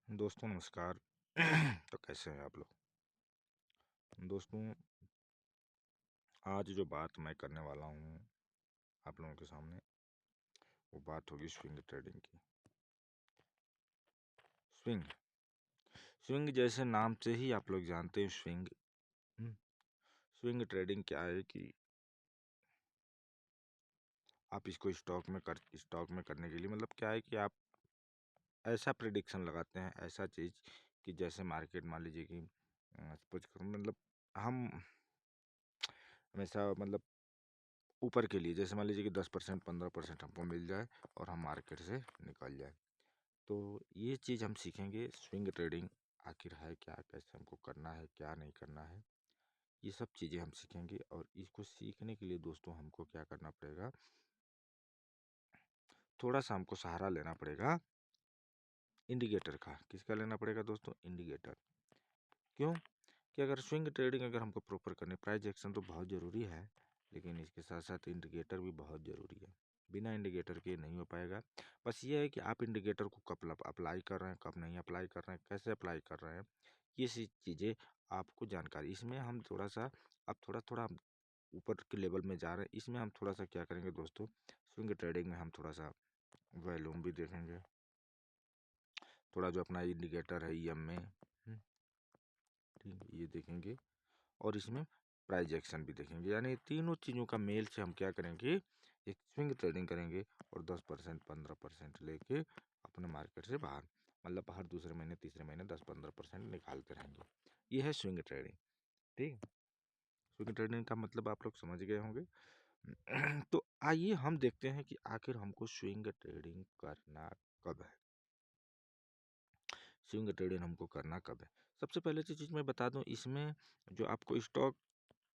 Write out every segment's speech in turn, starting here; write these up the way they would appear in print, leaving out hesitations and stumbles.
दोस्तों नमस्कार। तो कैसे हैं आप लोग? दोस्तों, आज जो बात मैं करने वाला हूँ आप लोगों के सामने, वो बात होगी स्विंग ट्रेडिंग की। स्विंग स्विंग जैसे नाम से ही आप लोग जानते हैं स्विंग। स्विंग ट्रेडिंग क्या है कि आप इसको स्टॉक में करने के लिए मतलब क्या है कि आप ऐसा प्रिडिक्शन लगाते हैं, ऐसा चीज़ कि जैसे मार्केट मान लीजिए कि सपोज करो मतलब हम हमेशा मतलब ऊपर के लिए जैसे मान लीजिए कि 10% 15% हमको मिल जाए और हम मार्केट से निकल जाए। तो ये चीज़ हम सीखेंगे स्विंग ट्रेडिंग आखिर है क्या, कैसे हमको करना है, क्या नहीं करना है, ये सब चीज़ें हम सीखेंगे। और इसको सीखने के लिए दोस्तों हमको क्या करना पड़ेगा, थोड़ा सा हमको सहारा लेना पड़ेगा इंडिकेटर का। किसका लेना पड़ेगा दोस्तों? इंडिकेटर। क्यों? कि अगर स्विंग ट्रेडिंग अगर हमको प्रॉपर करनी, प्राइस एक्शन तो बहुत ज़रूरी है, लेकिन इसके साथ साथ इंडिकेटर भी बहुत ज़रूरी है। बिना इंडिकेटर के नहीं हो पाएगा। बस ये है कि आप इंडिकेटर को कब अप्लाई कर रहे हैं, कब नहीं अप्लाई कर रहे हैं, कैसे अप्लाई कर रहे हैं, ये सी चीज़ें आपको जानकारी। इसमें हम थोड़ा सा अब थोड़ा थोड़ा ऊपर के लेवल में जा रहे हैं। इसमें हम थोड़ा सा क्या करेंगे दोस्तों, स्विंग ट्रेडिंग में हम थोड़ा सा वॉल्यूम भी देखेंगे, थोड़ा जो अपना इंडिकेटर है EM में, ठीक है, ये देखेंगे। और इसमें प्राइस एक्शन भी देखेंगे। यानी तीनों चीज़ों का मेल से हम क्या करेंगे, एक स्विंग ट्रेडिंग करेंगे और 10% 15% लेके अपने मार्केट से बाहर मतलब हर दूसरे महीने तीसरे महीने 10-15% निकालते रहेंगे। ये है स्विंग ट्रेडिंग। ठीक है, स्विंग ट्रेडिंग का मतलब आप लोग समझ गए होंगे। तो आइए हम देखते हैं कि आखिर हमको स्विंग ट्रेडिंग करना कब है। स्विंग ट्रेडिंग हमको करना कब है? सबसे पहले चीज़ मैं बता दूं, इसमें जो आपको स्टॉक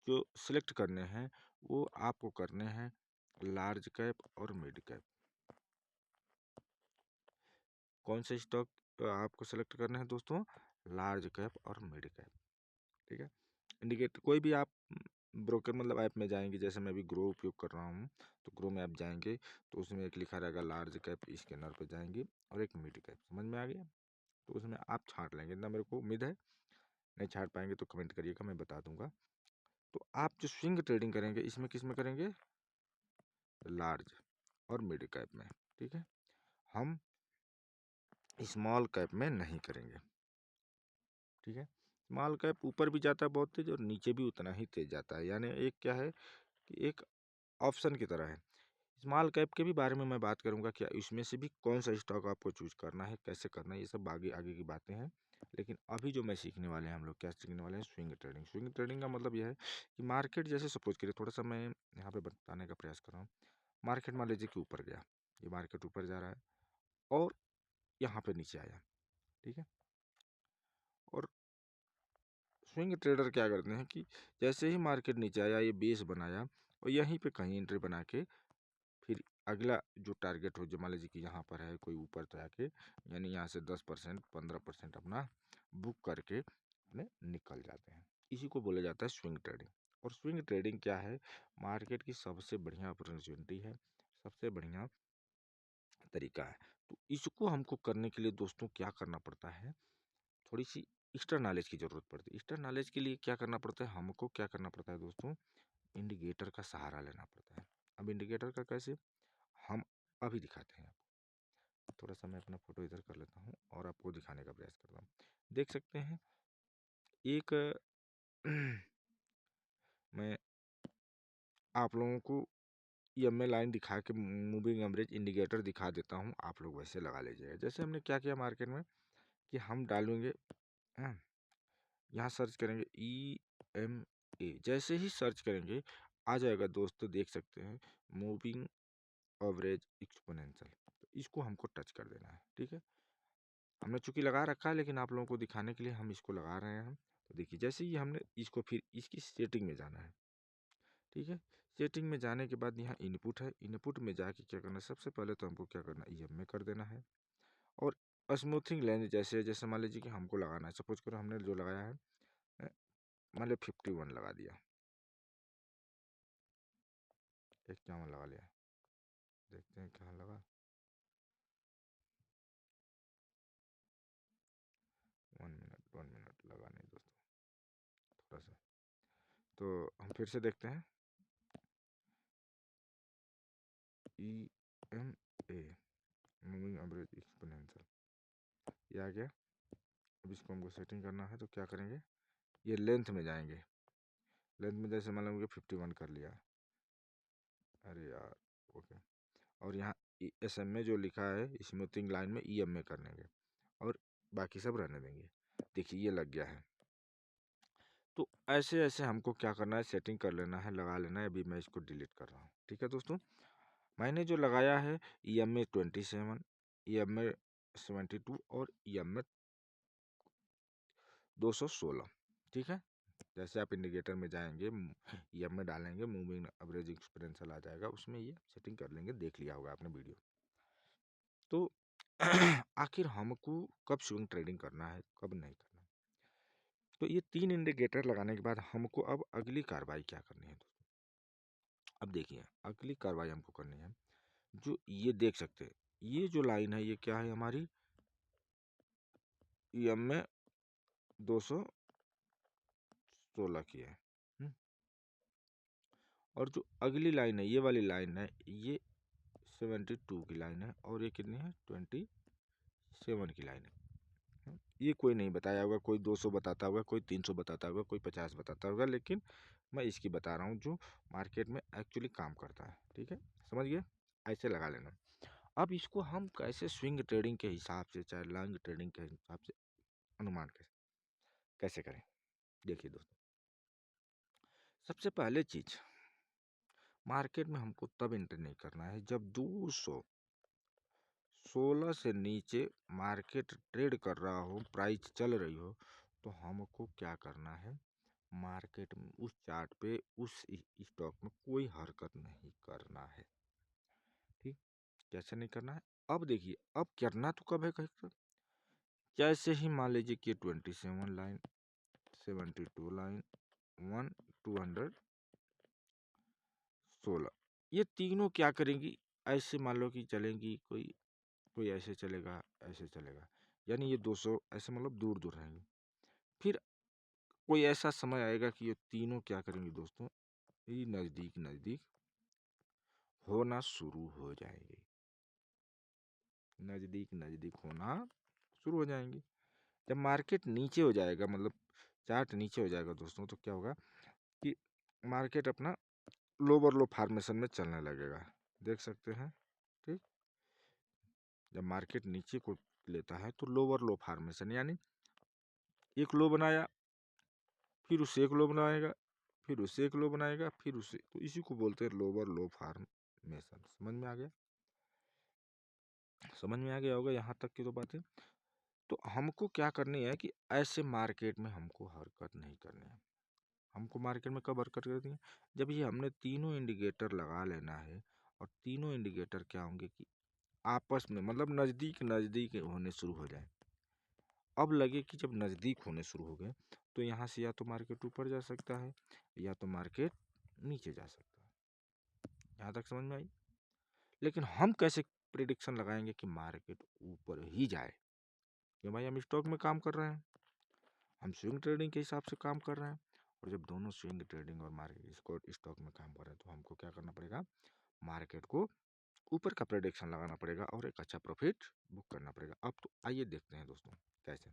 जो सिलेक्ट करने हैं वो आपको करने हैं लार्ज कैप और मिड कैप। कौन से स्टॉक आपको सेलेक्ट करने हैं दोस्तों? लार्ज कैप और मिड कैप। ठीक है, इंडिकेटर कोई भी आप ब्रोकर मतलब ऐप में जाएंगे, जैसे मैं भी ग्रो उपयोग कर रहा हूँ, तो ग्रो में आप जाएंगे तो उसमें एक लिखा रहेगा लार्ज कैप, स्कैनर पे जाएंगे और एक मिड कैप। समझ में आ गया? तो उसमें आप छांट लेंगे। इतना मेरे को उम्मीद है, नहीं छांट पाएंगे तो कमेंट करिएगा, मैं बता दूंगा। तो आप जो स्विंग ट्रेडिंग करेंगे इसमें किस में करेंगे? लार्ज और मिड कैप में। ठीक है, हम स्मॉल कैप में नहीं करेंगे। ठीक है, स्मॉल कैप ऊपर भी जाता है बहुत तेज और नीचे भी उतना ही तेज जाता है। यानी एक क्या है कि एक ऑप्शन की तरह है। स्मॉल कैप के भी बारे में मैं बात करूंगा, क्या इसमें से भी कौन सा स्टॉक आपको चूज करना है, कैसे करना है, ये सब आगे आगे की बातें हैं। लेकिन अभी जो मैं सीखने वाले हैं, हम लोग क्या सीखने वाले हैं? Swing trading. स्विंग ट्रेडिंग का मतलब यह है कि मार्केट जैसे सपोज करिए, थोड़ा सा मैं यहाँ पे बताने का प्रयास कर रहा हूँ। मार्केट मान लीजिए कि ऊपर गया, ये मार्केट ऊपर जा रहा है और यहाँ पे नीचे आया। ठीक है, और स्विंग ट्रेडर क्या करते हैं कि जैसे ही मार्केट नीचे आया, ये बेस बनाया और यहीं पे कहीं एंट्री बना के फिर अगला जो टारगेट हो, जो मान लीजिए कि यहाँ पर है कोई ऊपर जाके, यानी यहाँ से 10% 15% अपना बुक करके अपने निकल जाते हैं। इसी को बोला जाता है स्विंग ट्रेडिंग। और स्विंग ट्रेडिंग क्या है? मार्केट की सबसे बढ़िया अपॉर्चुनिटी है, सबसे बढ़िया तरीका है। तो इसको हमको करने के लिए दोस्तों क्या करना पड़ता है? थोड़ी सी एक्स्ट्रा नॉलेज की ज़रूरत पड़ती है। एक्स्ट्रा नॉलेज के लिए क्या करना पड़ता है? हमको क्या करना पड़ता है दोस्तों? इंडिकेटर का सहारा लेना पड़ता है। अब इंडिकेटर का कैसे, हम अभी दिखाते हैं आपको। थोड़ा सा मैं अपना फोटो इधर कर लेता हूँ और आपको दिखाने का प्रयास करता हूँ। देख सकते हैं एक मैं आप लोगों को EMA लाइन दिखा के मूविंग एवरेज इंडिकेटर दिखा देता हूँ, आप लोग वैसे लगा लीजिएगा। जैसे हमने क्या किया मार्केट में कि हम डालेंगे, हाँ, यहाँ सर्च करेंगे EMA। जैसे ही सर्च करेंगे आ जाएगा दोस्तों, देख सकते हैं मूविंग एवरेज एक्सपोनेंशियल। तो इसको हमको टच कर देना है। ठीक है, हमने चूंकि लगा रखा है, लेकिन आप लोगों को दिखाने के लिए हम इसको लगा रहे हैं। तो देखिए, जैसे ही हमने इसको फिर इसकी सेटिंग में जाना है। ठीक है, सेटिंग में जाने के बाद यहाँ इनपुट है, इनपुट में जाके क्या करना है? सबसे पहले तो हमको क्या करना है? EMA कर देना है। और स्मूथिंग लेंथ जैसे जैसे मान लीजिए कि हमको लगाना है, सपोज करो हमने जो लगाया है मान लो 51 लगा दिया, 51 लगा लिया, देखते हैं कहाँ लगा। लगा नहीं दोस्तों, थोड़ा सा, तो हम फिर से देखते हैं EMA मूविंग एवरेज एक्सपोनेंशियल, ये आ गया। अब इसको हमको सेटिंग करना है, तो क्या करेंगे, ये लेंथ में जाएंगे, लेंथ में जैसे मान लो 51 कर लिया, अरे यार ओके, और यहाँ SM में जो लिखा है स्मूथिंग लाइन में EMA कर लेंगे और बाकी सब रहने देंगे। देखिए ये लग गया है। तो ऐसे ऐसे हमको क्या करना है, सेटिंग कर लेना है, लगा लेना है। अभी मैं इसको डिलीट कर रहा हूँ, ठीक है दोस्तों। मैंने जो लगाया है EMA 27, EMA 72 और EMA 216, ठीक है। जैसे आप इंडिकेटर में जाएंगे, EMA डालेंगे, मूविंग एवरेज एक्सपोनेंशियल आ जाएगा, उसमें ये सेटिंग कर लेंगे, देख लिया होगा आपने वीडियो। तो आखिर हमको कब स्विंग ट्रेडिंग करना है, कब नहीं करना है, तो ये 3 इंडिकेटर लगाने के बाद हमको अब अगली कार्रवाई क्या करनी है दोस्तों। अब देखिए अगली कार्रवाई हमको करनी है, जो ये देख सकते हैं, ये जो लाइन है ये क्या है हमारी, EMA 216 की है। और जो अगली लाइन है, ये वाली लाइन है, ये 72 की लाइन है, और ये कितनी है, 27 की लाइन है। ये कोई नहीं बताया होगा, कोई 200 बताता होगा, कोई 300 बताता होगा, कोई 50 बताता होगा, लेकिन मैं इसकी बता रहा हूँ जो मार्केट में एक्चुअली काम करता है, ठीक है, समझ गए, ऐसे लगा लेना। अब इसको हम कैसे स्विंग ट्रेडिंग के हिसाब से, चाहे लॉन्ग ट्रेडिंग के हिसाब से अनुमान कैसे करें, देखिए दोस्तों। सबसे पहले चीज, मार्केट में हमको तब एंटर नहीं करना है जब 216 से नीचे मार्केट ट्रेड कर रहा हो, प्राइस चल रही हो, तो हमको क्या करना है, मार्केट में उस चार्ट पे उस स्टॉक में कोई हरकत नहीं करना है, ठीक। कैसे नहीं करना है, अब देखिए, अब करना तो कब है, जैसे ही मान लीजिए कि 27 लाइन, 72 लाइन, 216, ये तीनों क्या करेंगी, ऐसे मान लो कि चलेंगी, कोई कोई ऐसे चलेगा, ऐसे चलेगा, यानी ये 200 ऐसे मतलब दूर दूर रहेंगे। फिर कोई ऐसा समय आएगा कि ये तीनों क्या करेंगे दोस्तों, ये नज़दीक नज़दीक होना शुरू हो जाएंगे, नज़दीक नज़दीक होना शुरू हो जाएंगे। जब मार्केट नीचे हो जाएगा, मतलब चार्ट नीचे हो जाएगा दोस्तों, तो क्या होगा कि मार्केट अपना लोअर लो फॉर्मेशन में चलने लगेगा, देख सकते हैं, ठीक। जब मार्केट नीचे को लेता है तो लोअर लो फॉर्मेशन, यानी एक लो बनाया, फिर उससे एक लो बनाएगा, फिर उससे एक लो बनाएगा, फिर उससे, तो इसी को बोलते हैं लोअर लो फॉर्मेशन। समझ में आ गया, समझ में आ गया होगा यहाँ तक की तो बातें। तो हमको क्या करनी है कि ऐसे मार्केट में हमको हरकत नहीं करनी है। हमको मार्केट में कब हरकत करनी है, जब ये हमने तीनों इंडिकेटर लगा लेना है, और तीनों इंडिकेटर क्या होंगे कि आपस में मतलब नज़दीक नज़दीक होने शुरू हो जाए। अब लगे कि जब नज़दीक होने शुरू हो गए, तो यहाँ से या तो मार्केट ऊपर जा सकता है, या तो मार्केट नीचे जा सकता है। यहाँ तक समझ में आई। लेकिन हम कैसे प्रिडिक्शन लगाएंगे कि मार्केट ऊपर ही जाए, क्यों भाई, हम स्टॉक में काम कर रहे हैं, हम स्विंग ट्रेडिंग के हिसाब से काम कर रहे हैं। और जब दोनों स्विंग ट्रेडिंग और मार्केट स्टॉक में काम कर रहे हैं, तो हमको क्या करना पड़ेगा, मार्केट को ऊपर का प्रेडिक्शन लगाना पड़ेगा और एक अच्छा प्रॉफिट बुक करना पड़ेगा। अब तो आइए देखते हैं दोस्तों कैसे।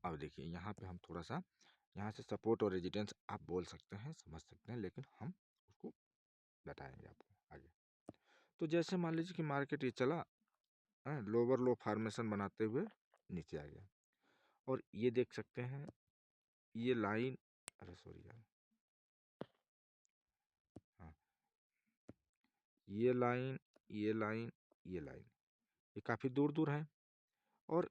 अब देखिए यहाँ पे हम थोड़ा सा, यहाँ से सपोर्ट और रेजिस्टेंस आप बोल सकते हैं, समझ सकते हैं, लेकिन हम उसको बताएंगे आपको आगे। तो जैसे मान लीजिए कि मार्केट ये चला, लोअर लो फॉर्मेशन बनाते हुए नीचे आ गया, और ये देख सकते हैं ये लाइन, अरे सॉरी यार, हाँ, ये लाइन, ये लाइन, ये लाइन, ये काफ़ी दूर दूर है, और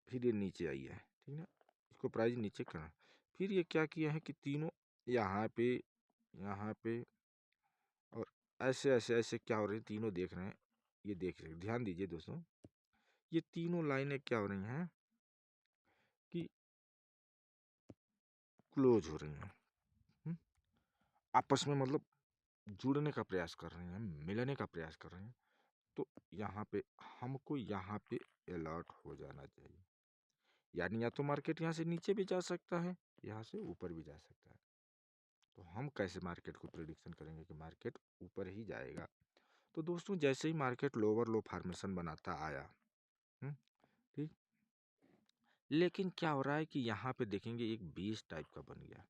फिर ये नीचे आई है, ठीक है, इसको प्राइस नीचे करना। फिर ये क्या किया है कि तीनों यहाँ पे, यहाँ पे, और ऐसे ऐसे ऐसे क्या हो रही है, तीनों देख रहे हैं, ये देख रहे हैं, ध्यान दीजिए दोस्तों, ये तीनों लाइनें क्या हो रही हैं कि क्लोज हो रही हैं, हम्म, आपस में मतलब जुड़ने का प्रयास कर रही हैं, मिलने का प्रयास कर रही हैं। तो यहाँ पे हमको यहाँ पे अलर्ट हो जाना चाहिए, यानी या तो मार्केट यहाँ से नीचे भी जा सकता है, यहाँ से ऊपर भी जा सकता है। तो हम कैसे मार्केट को प्रिडिक्शन करेंगे कि मार्केट ऊपर ही जाएगा? तो दोस्तों जैसे ही मार्केट लोअर लो फॉर्मेशन बनाता आया, ठीक, लेकिन क्या हो रहा है कि यहाँ पे देखेंगे एक बेस टाइप का बन गया।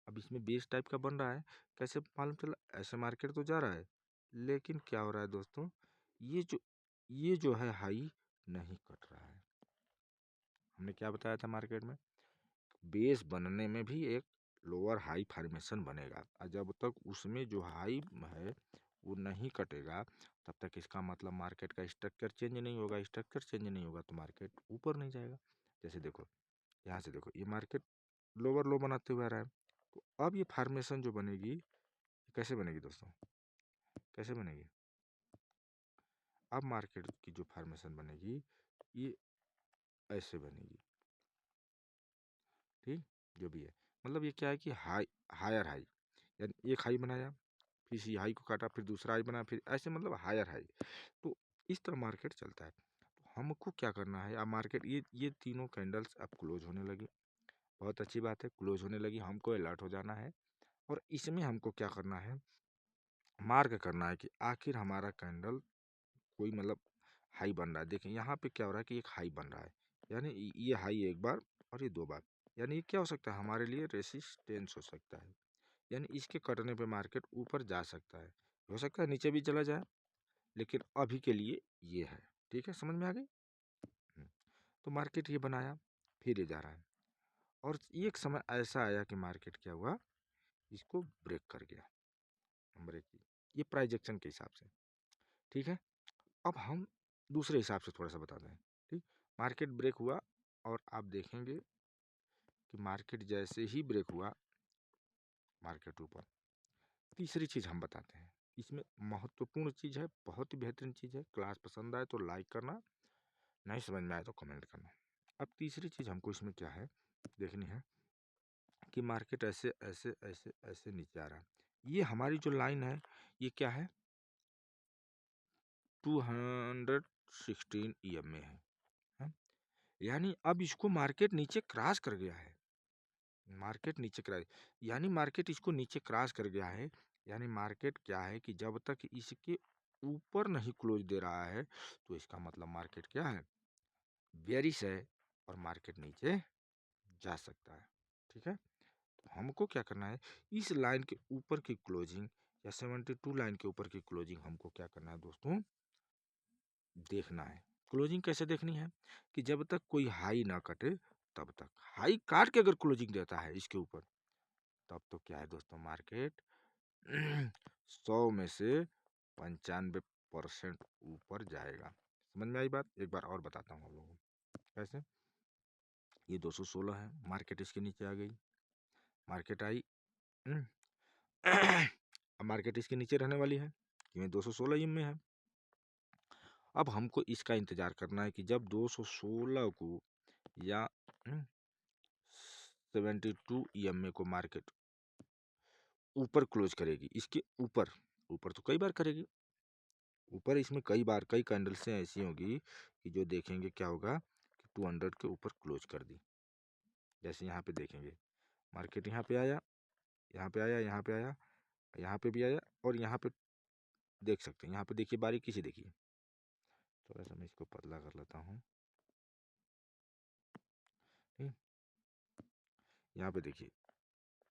अब इसमें बेस टाइप का बन रहा है, कैसे मालूम चला? ऐसे मार्केट तो जा रहा है, लेकिन क्या हो रहा है दोस्तों, ये जो है हाई नहीं कट रहा है। हमने क्या बताया था मार्केट में? बेस बनने में भी एक लोअर हाई फॉर्मेशन बनेगा, और जब तक उसमें जो हाई है वो नहीं कटेगा, तब तक इसका मतलब मार्केट का स्ट्रक्चर चेंज नहीं होगा। स्ट्रक्चर चेंज नहीं होगा तो मार्केट ऊपर नहीं जाएगा। जैसे देखो, यहाँ से देखो, ये मार्केट लोअर लो बनाते हुए आ रहा है, तो अब ये फॉर्मेशन जो बनेगी, कैसे बनेगी दोस्तों? कैसे बनेगी? अब मार्केट की जो फॉर्मेशन बनेगी, ये ऐसे बनेगी, ठीक, जो भी है। मतलब ये क्या है कि हायर हाई, यानी एक हाई बनाया, फिर इसी हाई को काटा, फिर दूसरा हाई बनाया, फिर ऐसे मतलब हायर हाई। तो इस तरह मार्केट चलता है। तो हमको क्या करना है? अब मार्केट ये तीनों कैंडल्स अब क्लोज होने लगी, बहुत अच्छी बात है, क्लोज होने लगी, हमको अलर्ट हो जाना है। और इसमें हमको क्या करना है? मार्क करना है कि आखिर हमारा कैंडल कोई मतलब हाई बन रहा है। देखिए यहाँ पे क्या हो रहा है कि एक हाई बन रहा है, यानी ये हाई एक बार और ये दो बार, यानी ये क्या हो सकता है? हमारे लिए रेसिस्टेंस हो सकता है, यानी इसके कटने पे मार्केट ऊपर जा सकता है, हो सकता है नीचे भी चला जाए, लेकिन अभी के लिए ये है। ठीक है, समझ में आ गई? हम्म, तो मार्केट ये बनाया, फिर ये जा रहा है, और एक समय ऐसा आया कि मार्केट क्या हुआ, इसको ब्रेक कर गया। ब्रेक की, ये प्राइस एक्शन के हिसाब से, ठीक है। अब हम दूसरे हिसाब से थोड़ा सा बताते हैं, ठीक। मार्केट ब्रेक हुआ, और आप देखेंगे कि मार्केट जैसे ही ब्रेक हुआ, मार्केट ऊपर। तीसरी चीज़ हम बताते हैं, इसमें महत्वपूर्ण चीज़ है, बहुत ही बेहतरीन चीज़ है। क्लास पसंद आए तो लाइक करना, नहीं समझ में आए तो कमेंट करना। अब तीसरी चीज़ हमको इसमें क्या है देखनी है, कि मार्केट ऐसे ऐसे ऐसे ऐसे नीचे आ रहा है। ये हमारी जो लाइन है, ये क्या है? 216 EM में है? यानी अब इसको मार्केट नीचे क्रॉस कर गया है। मार्केट नीचे क्रॉस, यानी मार्केट इसको नीचे क्रॉस कर गया है। यानी मार्केट क्या है कि जब तक इसके ऊपर नहीं क्लोज दे रहा है, तो इसका मतलब मार्केट क्या है? बेरिश है, और मार्केट नीचे जा सकता है। ठीक है, तो हमको क्या करना है? इस लाइन के ऊपर की क्लोजिंग, या 72 लाइन के ऊपर की क्लोजिंग हमको क्या करना है दोस्तों? देखना है। क्लोजिंग कैसे देखनी है? कि जब तक कोई हाई ना कटे, तब तक। हाई काट के अगर क्लोजिंग देता है इसके ऊपर, तब तो क्या है दोस्तों? मार्केट 100 में से 95% ऊपर जाएगा। समझ में आई बात? एक बार और बताता हूँ आप लोगों को कैसे। ये 216 है, मार्केट इसके नीचे आ गई, मार्केट आई, अब मार्केट इसके नीचे रहने वाली है, क्योंकि 216 EM में है। अब हमको इसका इंतजार करना है कि जब 216 को या 72 EM को मार्केट ऊपर क्लोज करेगी, इसके ऊपर, ऊपर तो कई बार करेगी, ऊपर इसमें कई बार कई कैंडल्स ऐसी होगी कि जो देखेंगे क्या होगा कि 200 के ऊपर क्लोज कर दी। जैसे यहाँ पे देखेंगे, मार्केट यहाँ पे आया, यहाँ पे आया, यहाँ पे आया, यहाँ पे भी आया, और यहाँ पे देख सकते हैं। यहाँ पे देखिए, बारीकी से देखिए, थोड़ा सा मैं इसको पतला कर लेता हूँ। ठीक, यहाँ पे देखिए,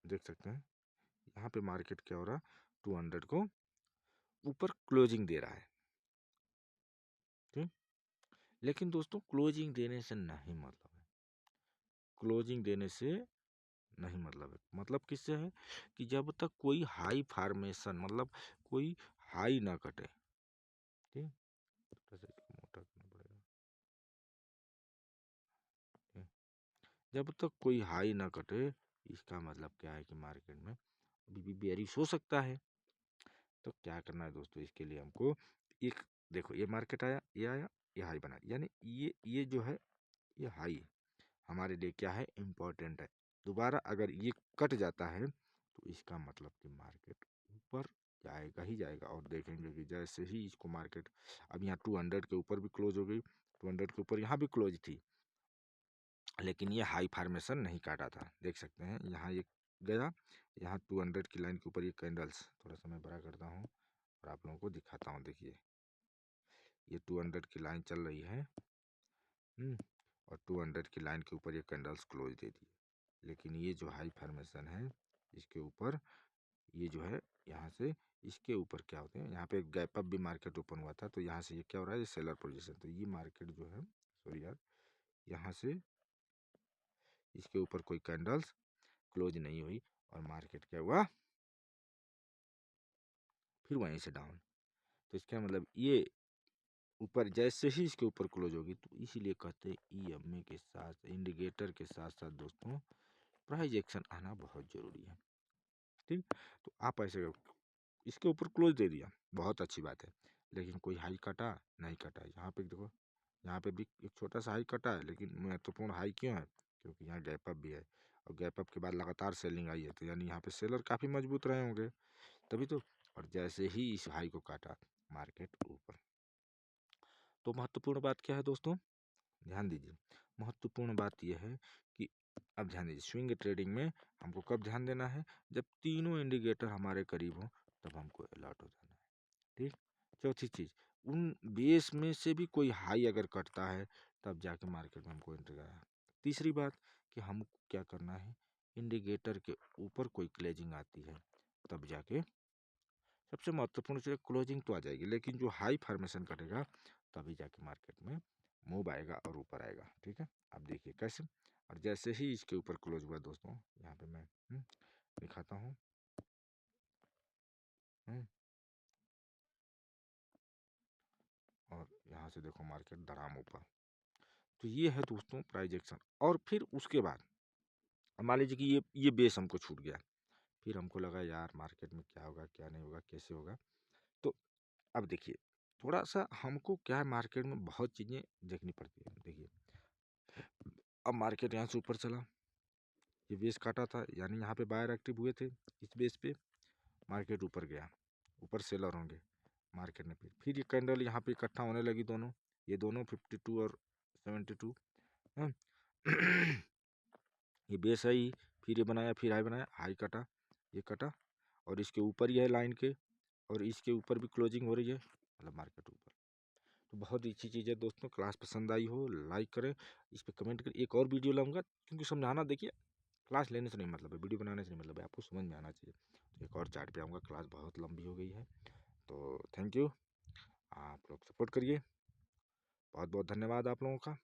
देख सकते हैं, यहाँ पे मार्केट क्या हो रहा, 200 को ऊपर क्लोजिंग दे रहा है। ठीक, लेकिन दोस्तों क्लोजिंग देने से नहीं मतलब है, क्लोजिंग देने से नहीं मतलब है। मतलब किससे है? कि जब तक कोई हाई फॉर्मेशन, मतलब कोई हाई ना कटे। ठीक, थोड़ा सा इसको मोटा करना पड़ेगा। ठीक? जब तक कोई हाई ना कटे, इसका मतलब क्या है कि मार्केट में अभी भी बेयरिश हो सकता है। तो क्या करना है दोस्तों? इसके लिए हमको एक, देखो, ये मार्केट आया, ये आया, ये हाई बना, यानी ये जो है, ये हाई हमारे लिए क्या है? इम्पोर्टेंट है। दोबारा अगर ये कट जाता है, तो इसका मतलब कि मार्केट ऊपर जाएगा ही जाएगा। और देखेंगे कि जैसे ही इसको मार्केट, अब यहाँ 200 के ऊपर भी क्लोज हो गई, 200 के ऊपर यहाँ भी क्लोज थी, लेकिन ये हाई फार्मेशन नहीं काटा था। देख सकते हैं यहाँ ये गया, यहाँ 200 की लाइन के ऊपर ये कैंडल्स, थोड़ा सा मैं बड़ा करता हूँ और आप लोगों को दिखाता हूँ। देखिए ये 200 की लाइन चल रही है और 200 की लाइन के ऊपर ये कैंडल्स क्लोज दे दी। लेकिन ये जो हाई फार्मेशन है इसके ऊपर ये जो है यहाँ से इसके ऊपर क्या होते हैं, यहाँ पे गैप अप भी मार्केट ओपन हुआ था, तो यहाँ से ये क्या हो रहा है, ये सेलर पोजीशन। तो ये मार्केट जो है, सॉरी यार, यहाँ से इसके ऊपर कोई कैंडल्स क्लोज नहीं हुई और मार्केट क्या हुआ, फिर वहीं से डाउन। तो इसका मतलब ये ऊपर जैसे ही इसके ऊपर क्लोज होगी, तो इसीलिए कहते हैं ईएमए के साथ, इंडिकेटर के साथ साथ दोस्तों प्राइस एक्शन आना बहुत जरूरी है। ठीक, तो आप ऐसे इसके ऊपर क्लोज दे दिया, बहुत अच्छी बात है, लेकिन कोई हाई कटा नहीं कटा। यहाँ पे देखो, यहाँ पे भी एक छोटा सा हाई कटा है, लेकिन महत्वपूर्ण हाई क्यों है, क्योंकि यहाँ गैप अप भी है और गैप अप के बाद लगातार सेलिंग आई है, तो यानी यहाँ पे सेलर काफ़ी मजबूत रहे होंगे, तभी तो। और जैसे ही इस हाई को काटा, मार्केट ऊपर। तो महत्वपूर्ण बात क्या है दोस्तों, ध्यान दीजिए। महत्वपूर्ण बात यह है कि अब ध्यान दीजिए, स्विंग ट्रेडिंग में हमको कब ध्यान देना है, जब तीनों इंडिकेटर हमारे करीब हो तब हमको अलर्ट हो जाना है। ठीक, चौथी चीज, उन बेस में से भी कोई हाई अगर कटता है तब जाके मार्केट में हमको एंट्री करना है। तीसरी बात कि हम क्या करना है, इंडिकेटर के ऊपर कोई क्लोजिंग आती है तब जाके, सबसे महत्वपूर्ण चीज क्लोजिंग तो आ जाएगी, लेकिन जो हाई फॉर्मेशन करेगा तभी जाके मार्केट में मूव आएगा और ऊपर आएगा। ठीक है, अब देखिए कैसे। और जैसे ही इसके ऊपर क्लोज हुआ दोस्तों, यहाँ पे मैं दिखाता हूँ, और यहाँ से देखो मार्केट धड़ाम ऊपर। तो ये है दोस्तों प्राइस एक्शन। और फिर उसके बाद मान लीजिए कि ये बेस हमको छूट गया, फिर हमको लगा यार मार्केट में क्या होगा, क्या नहीं होगा, कैसे होगा। तो अब देखिए, थोड़ा सा हमको क्या है, मार्केट में बहुत चीज़ें देखनी पड़ती है। देखिए अब मार्केट यहाँ से ऊपर चला, ये बेस काटा था, यानी यहाँ पे बायर एक्टिव हुए थे, इस बेस पे मार्केट ऊपर गया, ऊपर सेलर होंगे मार्केट में। फिर ये कैंडल यहाँ पे इकट्ठा होने लगी, दोनों ये दोनों 52 और 72, ये बेस है ही, फिर ये बनाया, फिर हाई बनाया, हाई कटा, ये कटा और इसके ऊपर ही है लाइन के, और इसके ऊपर भी क्लोजिंग हो रही है, मतलब मार्केट ऊपर। तो बहुत ही अच्छी चीज़ है दोस्तों। क्लास पसंद आई हो लाइक करें, इस पर कमेंट करें। एक और वीडियो लाऊंगा, क्योंकि समझाना, देखिए क्लास लेने से नहीं मतलब है, वीडियो बनाने से नहीं मतलब है, आपको समझ में आना चाहिए। तो एक और चार्ट पे आऊँगा, क्लास बहुत लंबी हो गई है। तो थैंक यू, आप लोग सपोर्ट करिए, बहुत बहुत धन्यवाद आप लोगों का।